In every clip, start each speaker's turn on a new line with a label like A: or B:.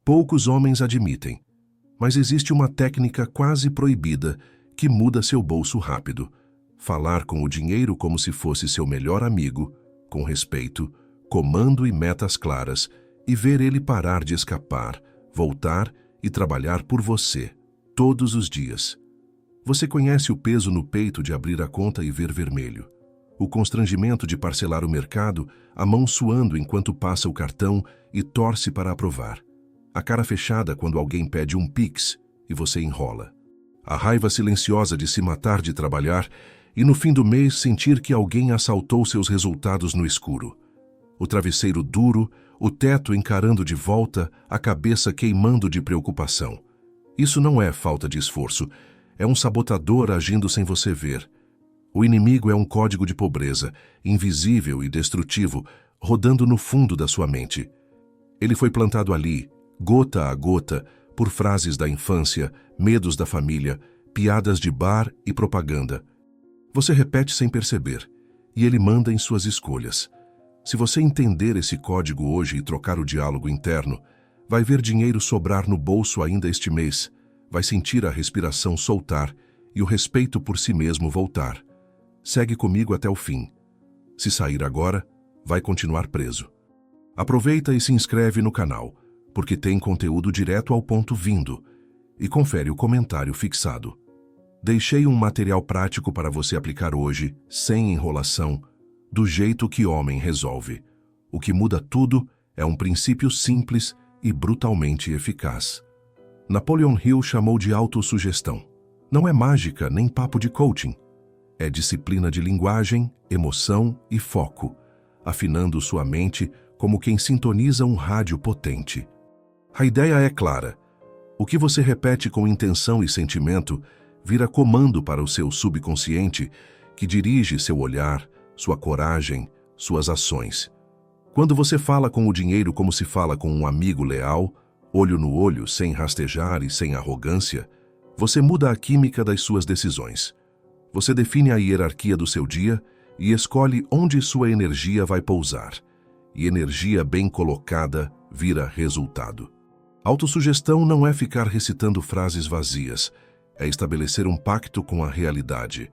A: Poucos homens admitem, mas existe uma técnica quase proibida que muda seu bolso rápido. Falar com o dinheiro como se fosse seu melhor amigo, com respeito, comando e metas claras, e ver ele parar de escapar, voltar e trabalhar por você, todos os dias. Você conhece o peso no peito de abrir a conta e ver vermelho. O constrangimento de parcelar o mercado, a mão suando enquanto passa o cartão e torce para aprovar. A cara fechada quando alguém pede um Pix e você enrola. A raiva silenciosa de se matar de trabalhar e no fim do mês sentir que alguém assaltou seus resultados no escuro. O travesseiro duro, o teto encarando de volta, a cabeça queimando de preocupação. Isso não é falta de esforço, é um sabotador agindo sem você ver. O inimigo é um código de pobreza, invisível e destrutivo, rodando no fundo da sua mente. Ele foi plantado ali, gota a gota, por frases da infância, medos da família, piadas de bar e propaganda. Você repete sem perceber, e ele manda em suas escolhas. Se você entender esse código hoje e trocar o diálogo interno, vai ver dinheiro sobrar no bolso ainda este mês, vai sentir a respiração soltar e o respeito por si mesmo voltar. Segue comigo até o fim. Se sair agora, vai continuar preso. Aproveita e se inscreve no canal, porque tem conteúdo direto ao ponto vindo, e confere o comentário fixado. Deixei um material prático para você aplicar hoje, sem enrolação, do jeito que homem resolve. O que muda tudo é um princípio simples e brutalmente eficaz. Napoleon Hill chamou de autossugestão. Não é mágica nem papo de coaching. É disciplina de linguagem, emoção e foco, afinando sua mente como quem sintoniza um rádio potente. A ideia é clara. O que você repete com intenção e sentimento vira comando para o seu subconsciente, que dirige seu olhar, sua coragem, suas ações. Quando você fala com o dinheiro como se fala com um amigo leal, olho no olho, sem rastejar e sem arrogância, você muda a química das suas decisões. Você define a hierarquia do seu dia e escolhe onde sua energia vai pousar. E energia bem colocada vira resultado. Autossugestão não é ficar recitando frases vazias, é estabelecer um pacto com a realidade.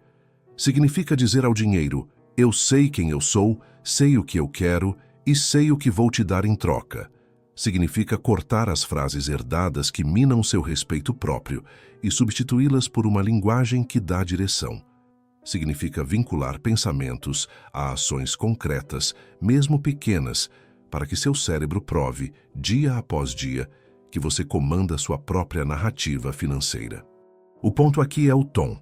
A: Significa dizer ao dinheiro: eu sei quem eu sou, sei o que eu quero e sei o que vou te dar em troca. Significa cortar as frases herdadas que minam seu respeito próprio e substituí-las por uma linguagem que dá direção. Significa vincular pensamentos a ações concretas, mesmo pequenas, para que seu cérebro prove, dia após dia, que você comanda sua própria narrativa financeira. O ponto aqui é o tom.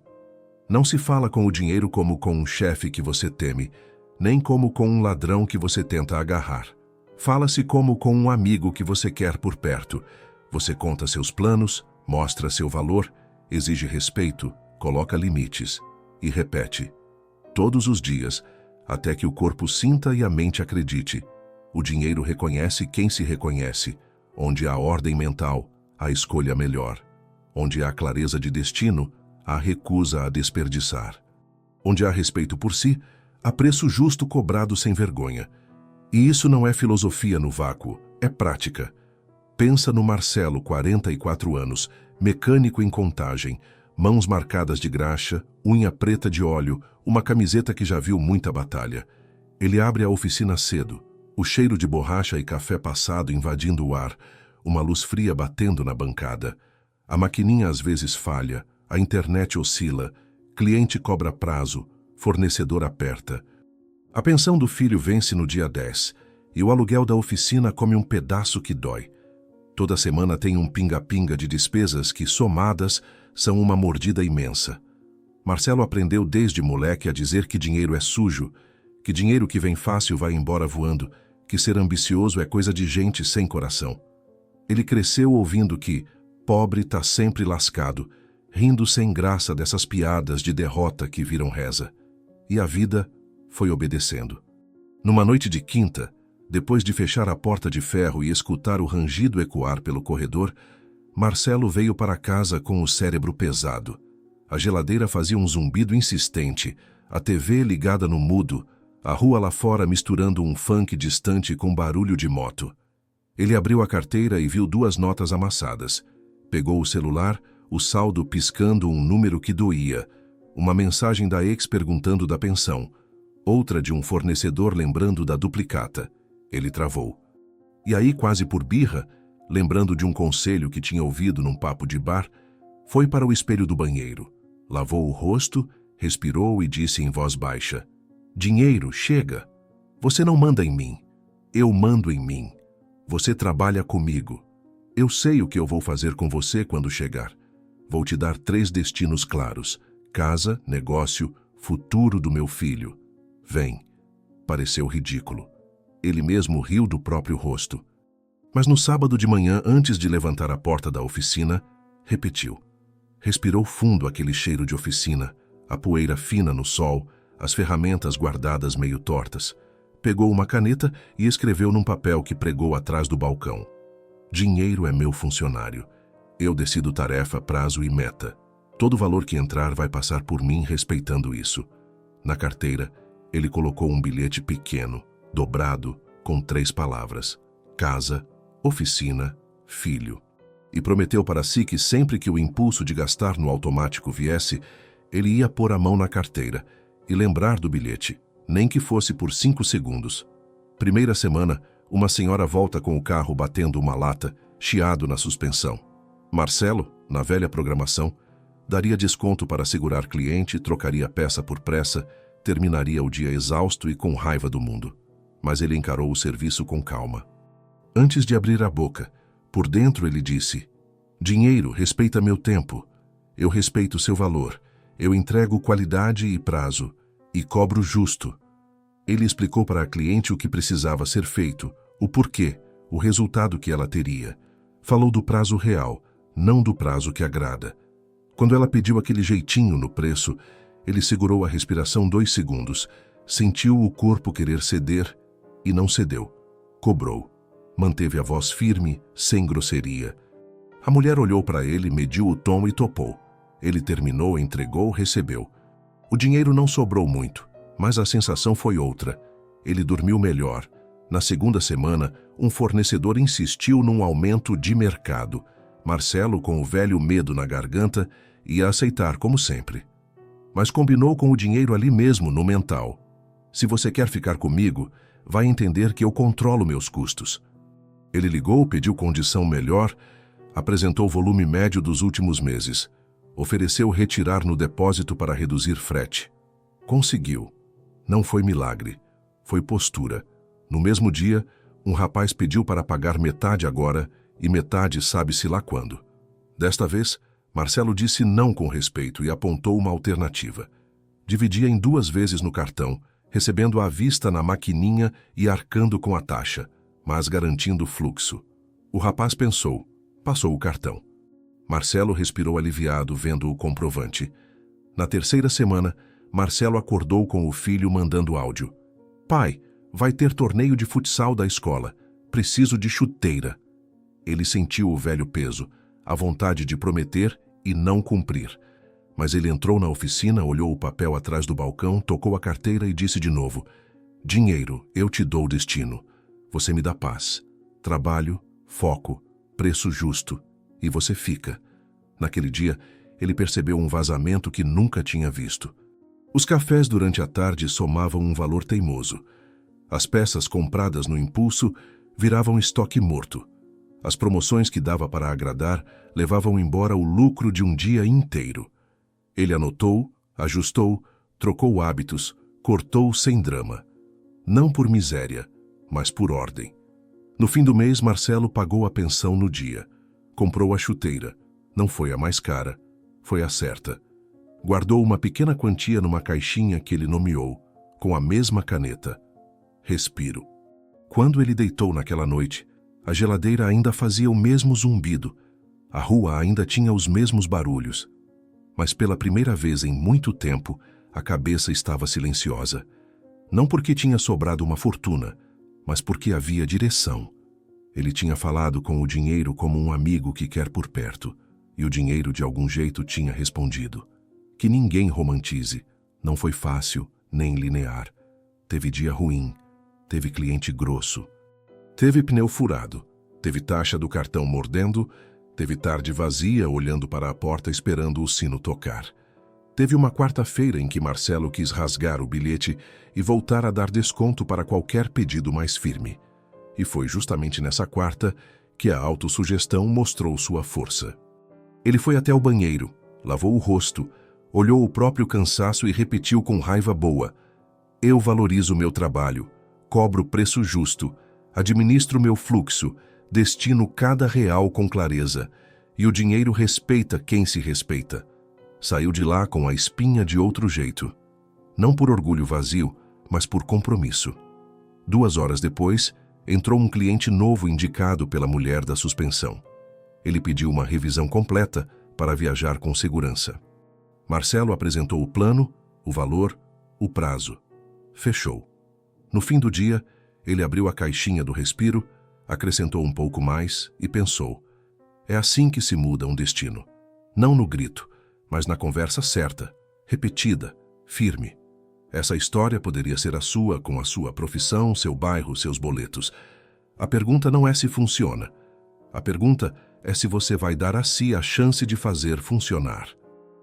A: Não se fala com o dinheiro como com um chefe que você teme, nem como com um ladrão que você tenta agarrar. Fala-se como com um amigo que você quer por perto. Você conta seus planos, mostra seu valor, exige respeito, coloca limites e repete, todos os dias, até que o corpo sinta e a mente acredite. O dinheiro reconhece quem se reconhece, onde há ordem mental, há escolha melhor. Onde há clareza de destino, há recusa a desperdiçar. Onde há respeito por si, há preço justo cobrado sem vergonha. E isso não é filosofia no vácuo, é prática. Pensa no Marcelo, 44 anos, mecânico em Contagem, mãos marcadas de graxa, unha preta de óleo, uma camiseta que já viu muita batalha. Ele abre a oficina cedo, o cheiro de borracha e café passado invadindo o ar, uma luz fria batendo na bancada. A maquininha às vezes falha, a internet oscila, cliente cobra prazo, fornecedor aperta. A pensão do filho vence no dia 10 e o aluguel da oficina come um pedaço que dói. Toda semana tem um pinga-pinga de despesas que, somadas, são uma mordida imensa. Marcelo aprendeu desde moleque a dizer que dinheiro é sujo, que dinheiro que vem fácil vai embora voando, que ser ambicioso é coisa de gente sem coração. Ele cresceu ouvindo que pobre tá sempre lascado, rindo sem graça dessas piadas de derrota que viram reza. E a vida foi obedecendo. Numa noite de quinta, depois de fechar a porta de ferro e escutar o rangido ecoar pelo corredor, Marcelo veio para casa com o cérebro pesado. A geladeira fazia um zumbido insistente, a TV ligada no mudo, a rua lá fora misturando um funk distante com barulho de moto. Ele abriu a carteira e viu 2 notas amassadas. Pegou o celular, o saldo piscando um número que doía. Uma mensagem da ex perguntando da pensão. Outra de um fornecedor lembrando da duplicata. Ele travou. E aí, quase por birra, lembrando de um conselho que tinha ouvido num papo de bar, foi para o espelho do banheiro. Lavou o rosto, respirou e disse em voz baixa: "Dinheiro, chega. Você não manda em mim. Eu mando em mim. Você trabalha comigo. Eu sei o que eu vou fazer com você quando chegar. Vou te dar 3 destinos claros: casa, negócio, futuro do meu filho. Vem." Pareceu ridículo. Ele mesmo riu do próprio rosto. Mas no sábado de manhã, antes de levantar a porta da oficina, repetiu. Respirou fundo aquele cheiro de oficina, a poeira fina no sol, as ferramentas guardadas meio tortas. Pegou uma caneta e escreveu num papel que pregou atrás do balcão: "Dinheiro é meu funcionário. Eu decido tarefa, prazo e meta. Todo valor que entrar vai passar por mim respeitando isso." Na carteira, ele colocou um bilhete pequeno, dobrado, com 3 palavras: casa, oficina, filho. E prometeu para si que sempre que o impulso de gastar no automático viesse, ele ia pôr a mão na carteira e lembrar do bilhete, nem que fosse por 5 segundos. Primeira semana, uma senhora volta com o carro batendo uma lata, chiado na suspensão. Marcelo, na velha programação, daria desconto para segurar cliente, trocaria peça por pressa, terminaria o dia exausto e com raiva do mundo. Mas ele encarou o serviço com calma. Antes de abrir a boca, por dentro ele disse: "Dinheiro, respeita meu tempo. Eu respeito seu valor. Eu entrego qualidade e prazo. E cobro justo." Ele explicou para a cliente o que precisava ser feito, o porquê, o resultado que ela teria. Falou do prazo real, não do prazo que agrada. Quando ela pediu aquele jeitinho no preço, ele segurou a respiração 2 segundos, sentiu o corpo querer ceder e não cedeu. Cobrou. Manteve a voz firme, sem grosseria. A mulher olhou para ele, mediu o tom e topou. Ele terminou, entregou, recebeu. O dinheiro não sobrou muito, mas a sensação foi outra. Ele dormiu melhor. Na segunda semana, um fornecedor insistiu num aumento de mercado. Marcelo, com o velho medo na garganta, ia aceitar como sempre. Mas combinou com o dinheiro ali mesmo, no mental. "Se você quer ficar comigo, vai entender que eu controlo meus custos." Ele ligou, pediu condição melhor, apresentou o volume médio dos últimos meses. Ofereceu retirar no depósito para reduzir frete. Conseguiu. Não foi milagre. Foi postura. No mesmo dia, um rapaz pediu para pagar metade agora e metade sabe-se lá quando. Desta vez, Marcelo disse não com respeito e apontou uma alternativa. Dividia em 2 vezes no cartão, recebendo à vista na maquininha e arcando com a taxa, mas garantindo fluxo. O rapaz pensou, passou o cartão. Marcelo respirou aliviado vendo o comprovante. Na terceira semana, Marcelo acordou com o filho mandando áudio. "Pai, vai ter torneio de futsal da escola. Preciso de chuteira." Ele sentiu o velho peso, a vontade de prometer e não cumprir. Mas ele entrou na oficina, olhou o papel atrás do balcão, tocou a carteira e disse de novo: "Dinheiro, eu te dou destino. Você me dá paz, trabalho, foco, preço justo, e você fica." Naquele dia, ele percebeu um vazamento que nunca tinha visto. Os cafés durante a tarde somavam um valor teimoso. As peças compradas no impulso viravam estoque morto. As promoções que dava para agradar levavam embora o lucro de um dia inteiro. Ele anotou, ajustou, trocou hábitos, cortou sem drama. Não por miséria, mas por ordem. No fim do mês, Marcelo pagou a pensão no dia. Comprou a chuteira. Não foi a mais cara, foi a certa. Guardou uma pequena quantia numa caixinha que ele nomeou, com a mesma caneta. Respiro. Quando ele deitou naquela noite, a geladeira ainda fazia o mesmo zumbido. A rua ainda tinha os mesmos barulhos. Mas pela primeira vez em muito tempo, a cabeça estava silenciosa. Não porque tinha sobrado uma fortuna, mas porque havia direção. Ele tinha falado com o dinheiro como um amigo que quer por perto, e o dinheiro de algum jeito tinha respondido. Que ninguém romantize. Não foi fácil, nem linear. Teve dia ruim, teve cliente grosso, teve pneu furado, Teve taxa do cartão mordendo, teve tarde vazia olhando para a porta esperando o sino tocar. Teve uma quarta-feira em que Marcelo quis rasgar o bilhete e voltar a dar desconto para qualquer pedido mais firme. E foi justamente nessa quarta que a autossugestão mostrou sua força. Ele foi até o banheiro, lavou o rosto, olhou o próprio cansaço e repetiu com raiva boa: eu valorizo meu trabalho, cobro preço justo, administro meu fluxo, destino cada real com clareza, e o dinheiro respeita quem se respeita. Saiu de lá com a espinha de outro jeito. Não por orgulho vazio, mas por compromisso. 2 horas depois, entrou um cliente novo indicado pela mulher da suspensão. Ele pediu uma revisão completa para viajar com segurança. Marcelo apresentou o plano, o valor, o prazo. Fechou. No fim do dia, ele abriu a caixinha do respiro, acrescentou um pouco mais e pensou: é assim que se muda um destino. Não no grito, mas na conversa certa, repetida, firme. Essa história poderia ser a sua, com a sua profissão, seu bairro, seus boletos. A pergunta não é se funciona. A pergunta é se você vai dar a si a chance de fazer funcionar.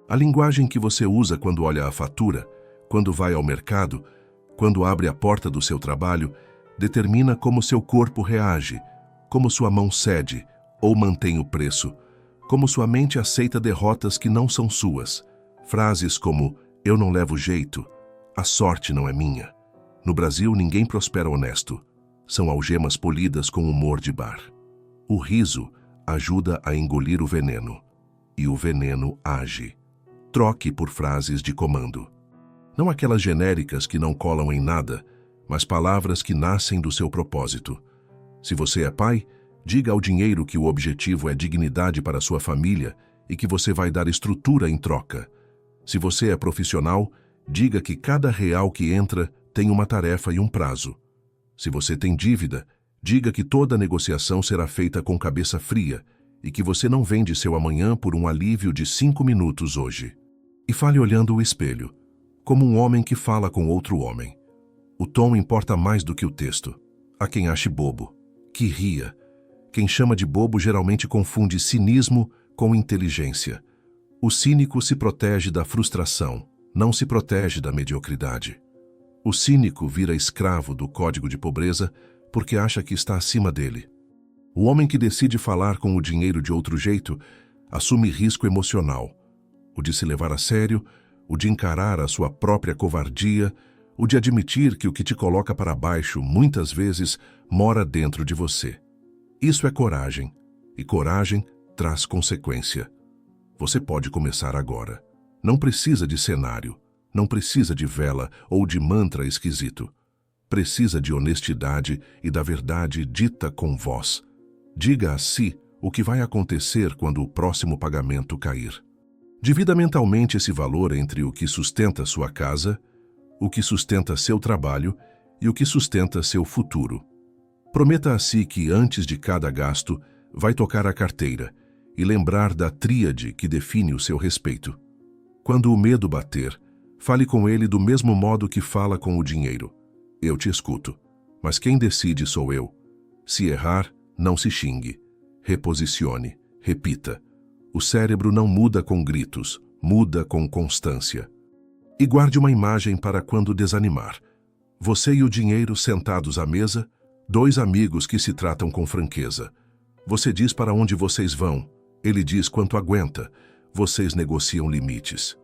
A: A linguagem que você usa quando olha a fatura, quando vai ao mercado, quando abre a porta do seu trabalho, determina como seu corpo reage, como sua mão cede ou mantém o preço, como sua mente aceita derrotas que não são suas. Frases como "eu não levo jeito", "a sorte não é minha". No Brasil, ninguém prospera honesto. São algemas polidas com humor de bar. O riso ajuda a engolir o veneno, e o veneno age. Troque por frases de comando. Não aquelas genéricas que não colam em nada, mas palavras que nascem do seu propósito. Se você é pai, diga ao dinheiro que o objetivo é dignidade para sua família e que você vai dar estrutura em troca. Se você é profissional, diga que cada real que entra tem uma tarefa e um prazo. Se você tem dívida, diga que toda negociação será feita com cabeça fria e que você não vende seu amanhã por um alívio de 5 minutos hoje. E fale olhando o espelho, como um homem que fala com outro homem. O tom importa mais do que o texto. Há quem ache bobo, que ria. Quem chama de bobo geralmente confunde cinismo com inteligência. O cínico se protege da frustração, não se protege da mediocridade. O cínico vira escravo do código de pobreza porque acha que está acima dele. O homem que decide falar com o dinheiro de outro jeito assume risco emocional, o de se levar a sério, o de encarar a sua própria covardia, o de admitir que o que te coloca para baixo, muitas vezes, mora dentro de você. Isso é coragem, e coragem traz consequência. Você pode começar agora. Não precisa de cenário, não precisa de vela ou de mantra esquisito. Precisa de honestidade e da verdade dita com voz. Diga a si o que vai acontecer quando o próximo pagamento cair. Divida mentalmente esse valor entre o que sustenta sua casa, o que sustenta seu trabalho e o que sustenta seu futuro. Prometa a si que antes de cada gasto vai tocar a carteira e lembrar da tríade que define o seu respeito. Quando o medo bater, fale com ele do mesmo modo que fala com o dinheiro. Eu te escuto, mas quem decide sou eu. Se errar, não se xingue. Reposicione, repita. O cérebro não muda com gritos, muda com constância. E guarde uma imagem para quando desanimar. Você e o dinheiro sentados à mesa, 2 amigos que se tratam com franqueza. Você diz para onde vocês vão, ele diz quanto aguenta. Vocês negociam limites.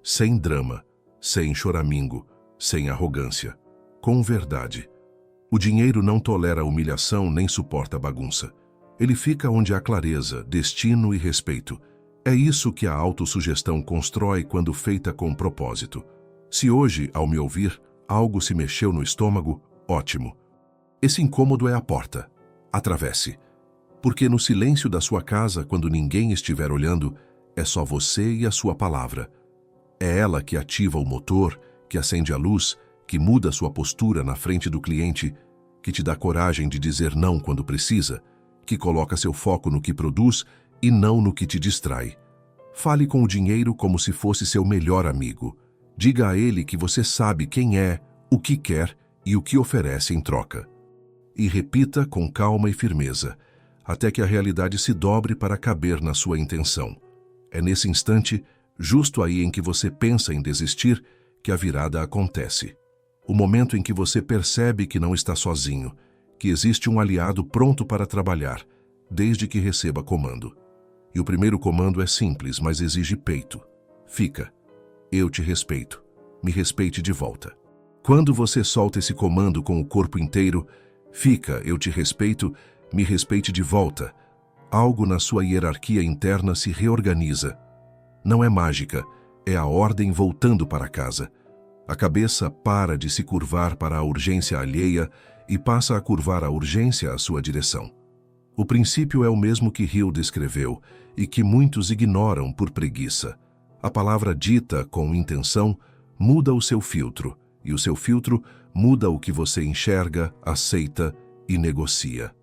A: Sem drama, sem choramingo, sem arrogância. Com verdade. O dinheiro não tolera humilhação nem suporta bagunça. Ele fica onde há clareza, destino e respeito. É isso que a autossugestão constrói quando feita com propósito. Se hoje, ao me ouvir, algo se mexeu no estômago, ótimo. Esse incômodo é a porta. Atravesse. Porque no silêncio da sua casa, quando ninguém estiver olhando, é só você e a sua palavra. É ela que ativa o motor, que acende a luz, que muda sua postura na frente do cliente, que te dá coragem de dizer não quando precisa, que coloca seu foco no que produz e não no que te distrai. Fale com o dinheiro como se fosse seu melhor amigo. Diga a ele que você sabe quem é, o que quer e o que oferece em troca. E repita com calma e firmeza: até que a realidade se dobre para caber na sua intenção. É nesse instante, justo aí em que você pensa em desistir, que a virada acontece. O momento em que você percebe que não está sozinho, que existe um aliado pronto para trabalhar, desde que receba comando. E o primeiro comando é simples, mas exige peito. Fica. Eu te respeito. Me respeite de volta. Quando você solta esse comando com o corpo inteiro, fica, eu te respeito, me respeite de volta, algo na sua hierarquia interna se reorganiza. Não é mágica, é a ordem voltando para casa. A cabeça para de se curvar para a urgência alheia e passa a curvar a urgência à sua direção. O princípio é o mesmo que Hill descreveu e que muitos ignoram por preguiça. A palavra dita com intenção muda o seu filtro, e o seu filtro muda o que você enxerga, aceita e negocia.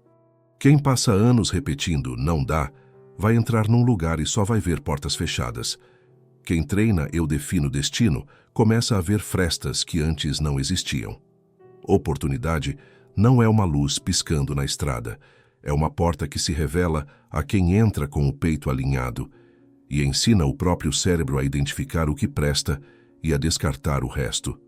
A: Quem passa anos repetindo "não dá", vai entrar num lugar e só vai ver portas fechadas. Quem treina "eu defino destino" começa a ver frestas que antes não existiam. Oportunidade não é uma luz piscando na estrada, é uma porta que se revela a quem entra com o peito alinhado e ensina o próprio cérebro a identificar o que presta e a descartar o resto.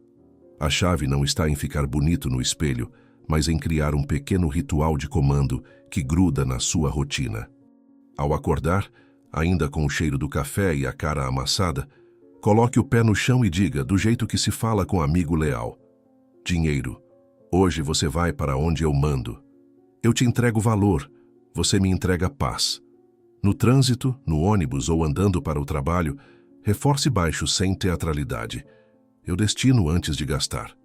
A: A chave não está em ficar bonito no espelho, mas em criar um pequeno ritual de comando que gruda na sua rotina. Ao acordar, ainda com o cheiro do café e a cara amassada, coloque o pé no chão e diga, do jeito que se fala com amigo leal: dinheiro, hoje você vai para onde eu mando. Eu te entrego valor, você me entrega paz. No trânsito, no ônibus ou andando para o trabalho, reforce baixo sem teatralidade. Eu destino antes de gastar.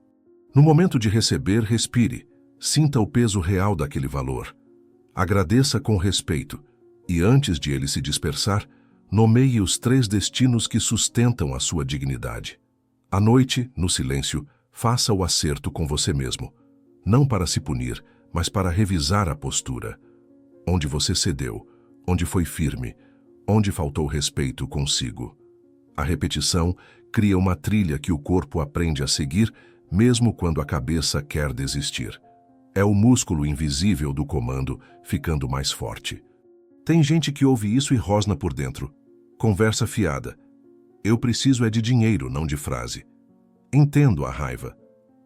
A: No momento de receber, respire. Sinta o peso real daquele valor. Agradeça com respeito. E antes de ele se dispersar, nomeie os 3 destinos que sustentam a sua dignidade. À noite, no silêncio, faça o acerto com você mesmo. Não para se punir, mas para revisar a postura. Onde você cedeu, onde foi firme, onde faltou respeito consigo. A repetição cria uma trilha que o corpo aprende a seguir, mesmo quando a cabeça quer desistir. É o músculo invisível do comando ficando mais forte. Tem gente que ouve isso e rosna por dentro. Conversa fiada. Eu preciso é de dinheiro, não de frase. Entendo a raiva.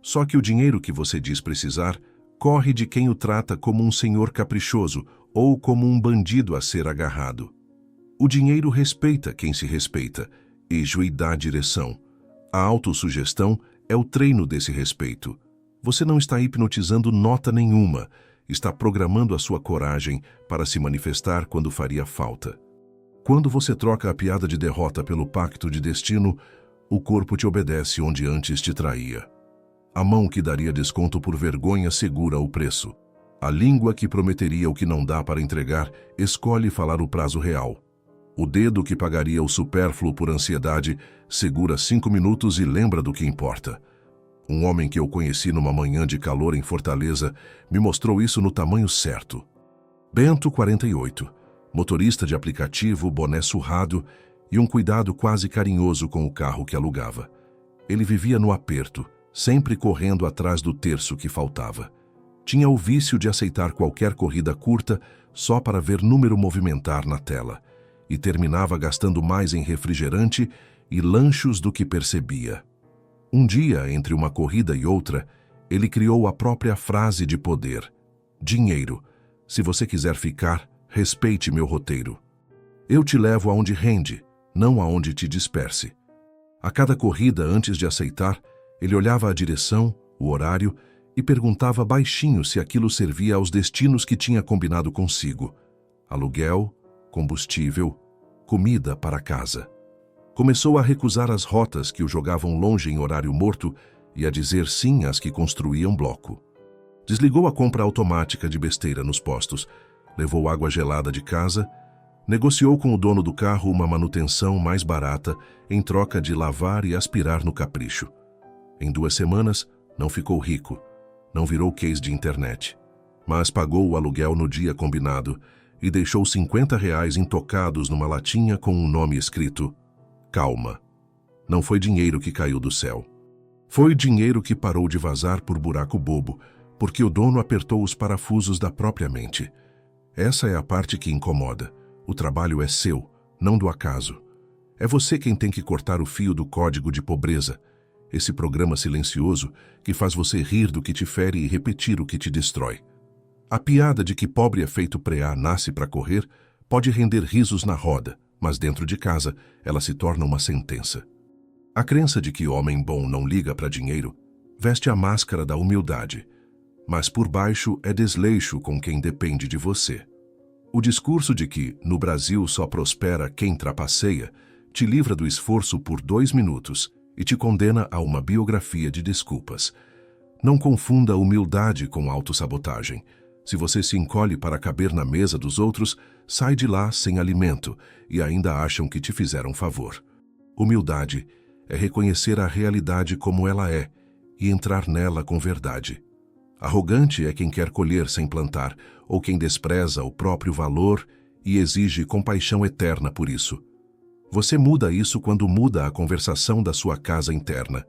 A: Só que o dinheiro que você diz precisar corre de quem o trata como um senhor caprichoso ou como um bandido a ser agarrado. O dinheiro respeita quem se respeita e dá direção. A autossugestão é o treino desse respeito. Você não está hipnotizando nota nenhuma, está programando a sua coragem para se manifestar quando faria falta. Quando você troca a piada de derrota pelo pacto de destino, o corpo te obedece onde antes te traía. A mão que daria desconto por vergonha segura o preço. A língua que prometeria o que não dá para entregar escolhe falar o prazo real. O dedo que pagaria o supérfluo por ansiedade segura 5 minutos e lembra do que importa. Um homem que eu conheci numa manhã de calor em Fortaleza me mostrou isso no tamanho certo. Bento, 48, motorista de aplicativo, boné surrado e um cuidado quase carinhoso com o carro que alugava. Ele vivia no aperto, sempre correndo atrás do terço que faltava. Tinha o vício de aceitar qualquer corrida curta só para ver número movimentar na tela, e terminava gastando mais em refrigerante e lanchos do que percebia. Um dia, entre uma corrida e outra, ele criou a própria frase de poder: dinheiro, se você quiser ficar, respeite meu roteiro. Eu te levo aonde rende, não aonde te disperse. A cada corrida, antes de aceitar, ele olhava a direção, o horário, e perguntava baixinho se aquilo servia aos destinos que tinha combinado consigo: aluguel, combustível, comida para casa. Começou a recusar as rotas que o jogavam longe em horário morto e a dizer sim às que construíam bloco. Desligou a compra automática de besteira nos postos, levou água gelada de casa, negociou com o dono do carro uma manutenção mais barata em troca de lavar e aspirar no capricho. Em 2 semanas, não ficou rico, não virou case de internet, mas pagou o aluguel no dia combinado e deixou R$50 intocados numa latinha com um nome escrito: calma. Não foi dinheiro que caiu do céu. Foi dinheiro que parou de vazar por buraco bobo, porque o dono apertou os parafusos da própria mente. Essa é a parte que incomoda. O trabalho é seu, não do acaso. É você quem tem que cortar o fio do código de pobreza, esse programa silencioso que faz você rir do que te fere e repetir o que te destrói. A piada de que pobre é feito preá, nasce para correr, pode render risos na roda, mas dentro de casa ela se torna uma sentença. A crença de que homem bom não liga para dinheiro veste a máscara da humildade, mas por baixo é desleixo com quem depende de você. O discurso de que no Brasil só prospera quem trapaceia te livra do esforço por 2 minutos e te condena a uma biografia de desculpas. Não confunda humildade com autossabotagem. Se você se encolhe para caber na mesa dos outros, sai de lá sem alimento e ainda acham que te fizeram favor. Humildade é reconhecer a realidade como ela é e entrar nela com verdade. Arrogante é quem quer colher sem plantar, ou quem despreza o próprio valor e exige compaixão eterna por isso. Você muda isso quando muda a conversação da sua casa interna.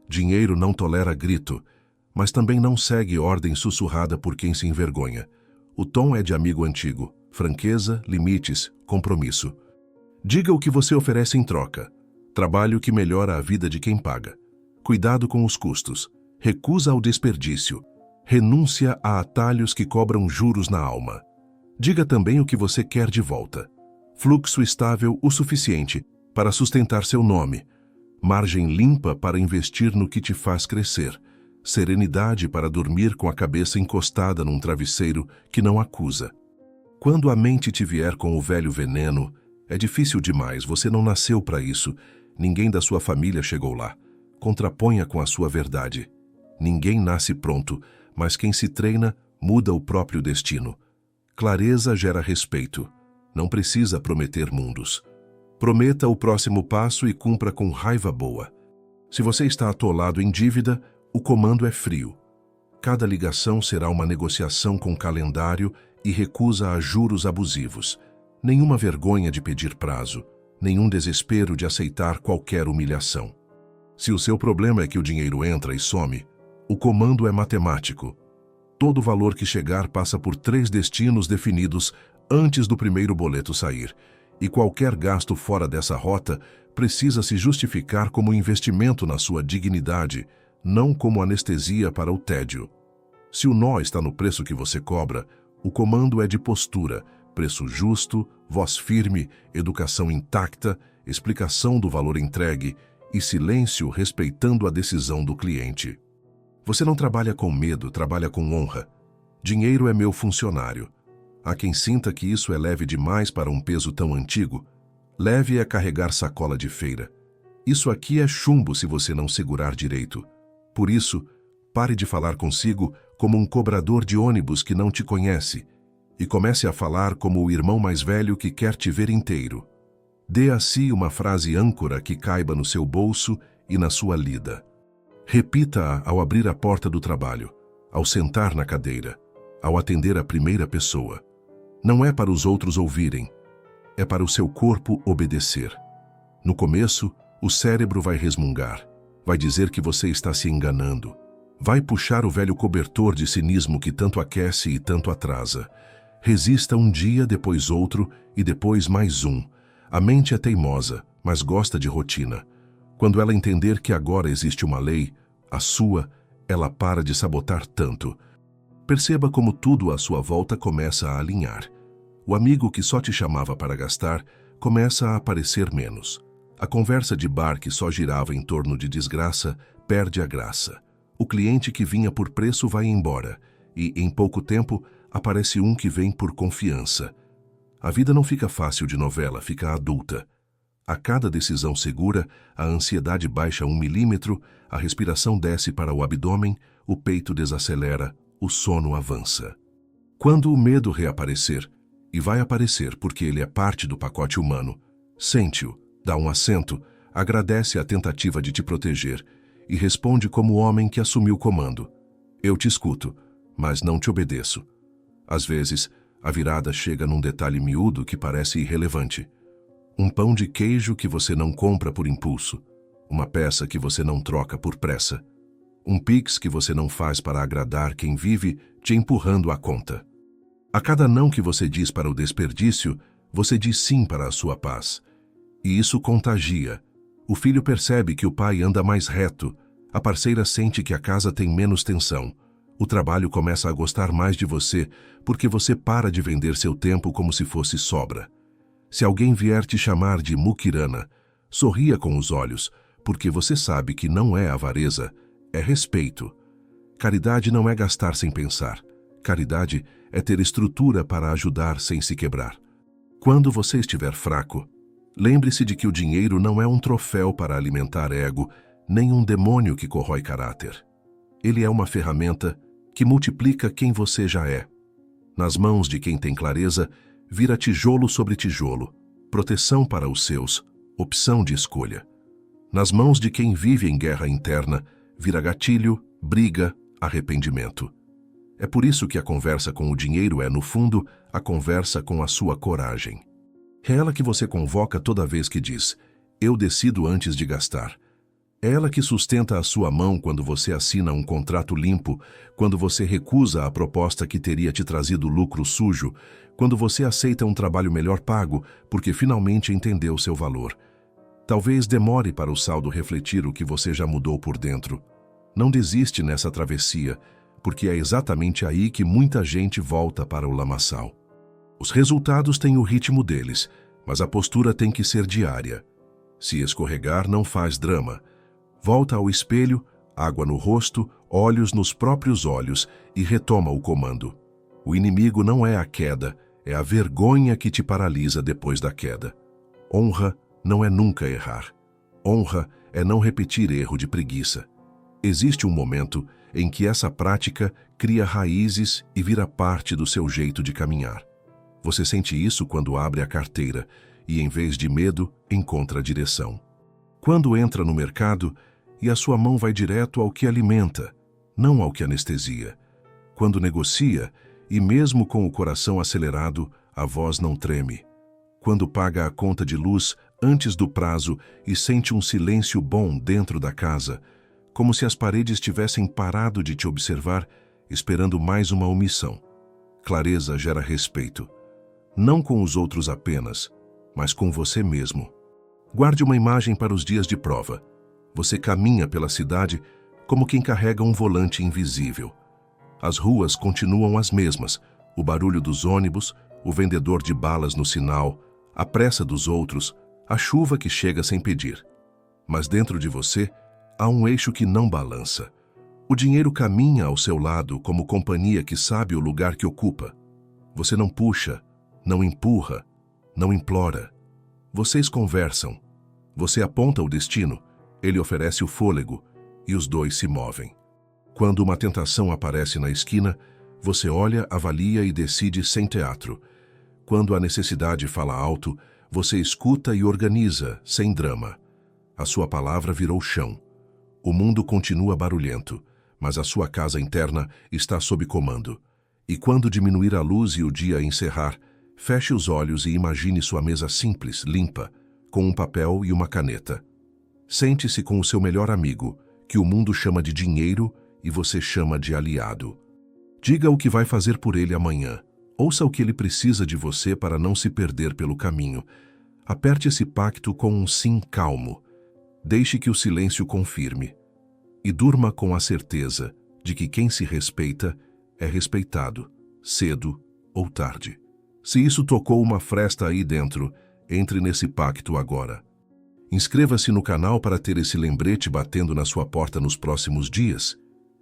A: Dinheiro não tolera grito, mas também não segue ordem sussurrada por quem se envergonha. O tom é de amigo antigo, franqueza, limites, compromisso. Diga o que você oferece em troca. Trabalho que melhora a vida de quem paga. Cuidado com os custos. Recusa ao desperdício. Renúncia a atalhos que cobram juros na alma. Diga também o que você quer de volta. Fluxo estável o suficiente para sustentar seu nome. Margem limpa para investir no que te faz crescer. Serenidade para dormir com a cabeça encostada num travesseiro que não acusa. Quando a mente te vier com o velho veneno, é difícil demais, você não nasceu para isso. Ninguém da sua família chegou lá. Contraponha com a sua verdade. Ninguém nasce pronto, mas quem se treina muda o próprio destino. Clareza gera respeito. Não precisa prometer mundos. Prometa o próximo passo e cumpra com raiva boa. Se você está atolado em dívida, o comando é frio. Cada ligação será uma negociação com calendário e recusa a juros abusivos. Nenhuma vergonha de pedir prazo, nenhum desespero de aceitar qualquer humilhação. Se o seu problema é que o dinheiro entra e some, o comando é matemático. Todo valor que chegar passa por 3 destinos definidos antes do primeiro boleto sair, e qualquer gasto fora dessa rota precisa se justificar como investimento na sua dignidade, não como anestesia para o tédio. Se o nó está no preço que você cobra, o comando é de postura, preço justo, voz firme, educação intacta, explicação do valor entregue e silêncio respeitando a decisão do cliente. Você não trabalha com medo, trabalha com honra. Dinheiro é meu funcionário. Há quem sinta que isso é leve demais para um peso tão antigo. Leve é carregar sacola de feira. Isso aqui é chumbo se você não segurar direito. Por isso, pare de falar consigo como um cobrador de ônibus que não te conhece e comece a falar como o irmão mais velho que quer te ver inteiro. Dê a si uma frase âncora que caiba no seu bolso e na sua lida. Repita-a ao abrir a porta do trabalho, ao sentar na cadeira, ao atender a primeira pessoa. Não é para os outros ouvirem, é para o seu corpo obedecer. No começo, o cérebro vai resmungar, vai dizer que você está se enganando, vai puxar o velho cobertor de cinismo que tanto aquece e tanto atrasa. Resista um dia, depois outro e depois mais um. A mente é teimosa, mas gosta de rotina. Quando ela entender que agora existe uma lei, a sua, ela para de sabotar tanto. Perceba como tudo à sua volta começa a alinhar. O amigo que só te chamava para gastar começa a aparecer menos. A conversa de bar que só girava em torno de desgraça perde a graça. O cliente que vinha por preço vai embora e, em pouco tempo, aparece um que vem por confiança. A vida não fica fácil de novela, fica adulta. A cada decisão segura, a ansiedade baixa 1 milímetro, a respiração desce para o abdômen, o peito desacelera, o sono avança. Quando o medo reaparecer, e vai aparecer porque ele é parte do pacote humano, sente-o, dá um assento, agradece a tentativa de te proteger e responde como o homem que assumiu o comando. Eu te escuto, mas não te obedeço. Às vezes, a virada chega num detalhe miúdo que parece irrelevante. Um pão de queijo que você não compra por impulso, uma peça que você não troca por pressa, um pix que você não faz para agradar quem vive te empurrando a conta. A cada não que você diz para o desperdício, você diz sim para a sua paz. E isso contagia. O filho percebe que o pai anda mais reto, a parceira sente que a casa tem menos tensão. O trabalho começa a gostar mais de você porque você para de vender seu tempo como se fosse sobra. Se alguém vier te chamar de muquirana, sorria com os olhos, porque você sabe que não é avareza, é respeito. Caridade não é gastar sem pensar. Caridade é ter estrutura para ajudar sem se quebrar. Quando você estiver fraco, lembre-se de que o dinheiro não é um troféu para alimentar ego, nem um demônio que corrói caráter. Ele é uma ferramenta que multiplica quem você já é. Nas mãos de quem tem clareza, vira tijolo sobre tijolo, proteção para os seus, opção de escolha. Nas mãos de quem vive em guerra interna, vira gatilho, briga, arrependimento. É por isso que a conversa com o dinheiro é, no fundo, a conversa com a sua coragem. É ela que você convoca toda vez que diz, eu decido antes de gastar. É ela que sustenta a sua mão quando você assina um contrato limpo, quando você recusa a proposta que teria te trazido lucro sujo, quando você aceita um trabalho melhor pago porque finalmente entendeu seu valor. Talvez demore para o saldo refletir o que você já mudou por dentro. Não desiste nessa travessia, porque é exatamente aí que muita gente volta para o lamaçal. Os resultados têm o ritmo deles, mas a postura tem que ser diária. Se escorregar, não faz drama. Volta ao espelho, água no rosto, olhos nos próprios olhos e retoma o comando. O inimigo não é a queda, é a vergonha que te paralisa depois da queda. Honra não é nunca errar. Honra é não repetir erro de preguiça. Existe um momento em que essa prática cria raízes e vira parte do seu jeito de caminhar. Você sente isso quando abre a carteira e, em vez de medo, encontra a direção. Quando entra no mercado e a sua mão vai direto ao que alimenta, não ao que anestesia. Quando negocia e, mesmo com o coração acelerado, a voz não treme. Quando paga a conta de luz antes do prazo e sente um silêncio bom dentro da casa, como se as paredes tivessem parado de te observar, esperando mais uma omissão. Clareza gera respeito. Não com os outros apenas, mas com você mesmo. Guarde uma imagem para os dias de prova. Você caminha pela cidade como quem carrega um volante invisível. As ruas continuam as mesmas, o barulho dos ônibus, o vendedor de balas no sinal, a pressa dos outros, a chuva que chega sem pedir. Mas dentro de você, há um eixo que não balança. O dinheiro caminha ao seu lado como companhia que sabe o lugar que ocupa. Você não puxa, não empurra, não implora. Vocês conversam. Você aponta o destino, ele oferece o fôlego e os dois se movem. Quando uma tentação aparece na esquina, você olha, avalia e decide sem teatro. Quando a necessidade fala alto, você escuta e organiza, sem drama. A sua palavra virou chão. O mundo continua barulhento, mas a sua casa interna está sob comando. E quando diminuir a luz e o dia encerrar, feche os olhos e imagine sua mesa simples, limpa, com um papel e uma caneta. Sente-se com o seu melhor amigo, que o mundo chama de dinheiro e você chama de aliado. Diga o que vai fazer por ele amanhã. Ouça o que ele precisa de você para não se perder pelo caminho. Aperte esse pacto com um sim calmo. Deixe que o silêncio confirme. E durma com a certeza de que quem se respeita é respeitado, cedo ou tarde. Se isso tocou uma fresta aí dentro, entre nesse pacto agora. Inscreva-se no canal para ter esse lembrete batendo na sua porta nos próximos dias.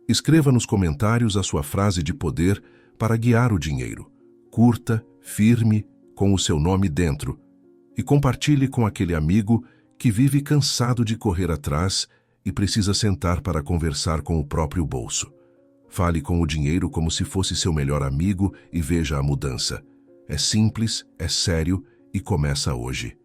A: Escreva nos comentários a sua frase de poder para guiar o dinheiro. Curta, firme, com o seu nome dentro. E compartilhe com aquele amigo que vive cansado de correr atrás e precisa sentar para conversar com o próprio bolso. Fale com o dinheiro como se fosse seu melhor amigo e veja a mudança. É simples, é sério e começa hoje.